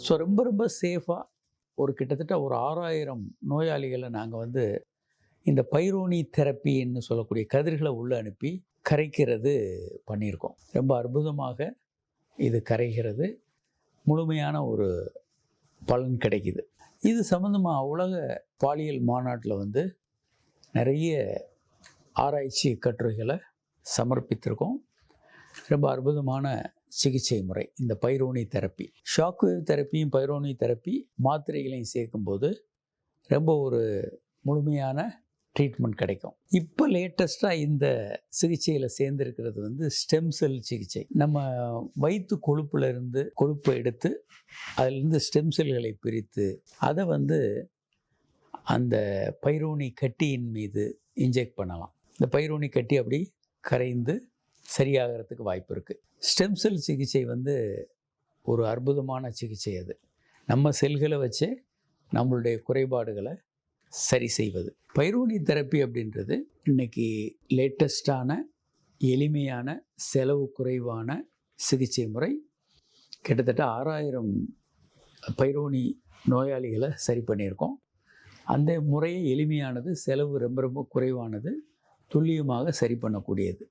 So ரொம்ப ரொம்ப சேஃபாக கிட்டத்தட்ட ஒரு 6000 நோயாளிகளை நாங்கள் வந்து இந்த பைரோனி தெரப்பின்னு சொல்லக்கூடிய கதிர்களை உள்ளே அனுப்பி கரைக்கிறது பண்ணியிருக்கோம். ரொம்ப அற்புதமாக இது கரைகிறது, முழுமையான ஒரு பலன் கிடைக்குது. இது சம்மந்தமாக உலக பாலியல் மாநாட்டில் வந்து நிறைய ஆராய்ச்சி கட்டுரைகளை சமர்ப்பித்திருக்கோம். ரொம்ப அற்புதமான சிகிச்சை முறை இந்த பைரோனி தெரப்பி. ஷாக்வேவ் தெரப்பியும் பைரோனி தெரப்பி மாத்திரைகளையும் சேர்க்கும்போது ரொம்ப ஒரு முழுமையான ட்ரீட்மெண்ட் கிடைக்கும். இப்போ லேட்டஸ்ட்டாக இந்த சிகிச்சையில் சேர்ந்துருக்கிறது வந்து ஸ்டெம் செல் சிகிச்சை. நம்ம வயிற்று கொழுப்புலேருந்து கொழுப்பை எடுத்து அதிலிருந்து ஸ்டெம் செல்களை பிரித்து அதை வந்து அந்த பைரோனி கட்டியின் மீது இன்ஜெக்ட் பண்ணலாம். இந்த பைரோனி கட்டி அப்படி கரைந்து சரியாகிறதுக்கு வாய்ப்பு இருக்குது. ஸ்டெம் செல் சிகிச்சை வந்து ஒரு அற்புதமான சிகிச்சை. அது நம்ம செல்களை வச்சு நம்மளுடைய குறைபாடுகளை சரி செய்வது. பைரோனி தெரப்பி அப்படின்றது இன்றைக்கி லேட்டஸ்டான எளிமையான செலவு குறைவான சிகிச்சை முறை. கிட்டத்தட்ட 6000 பைரோனி நோயாளிகளை சரி பண்ணியிருக்கோம். அந்த முறையே எளிமையானது, செலவு ரொம்ப ரொம்ப குறைவானது, துல்லியமாக சரி பண்ணக்கூடியது.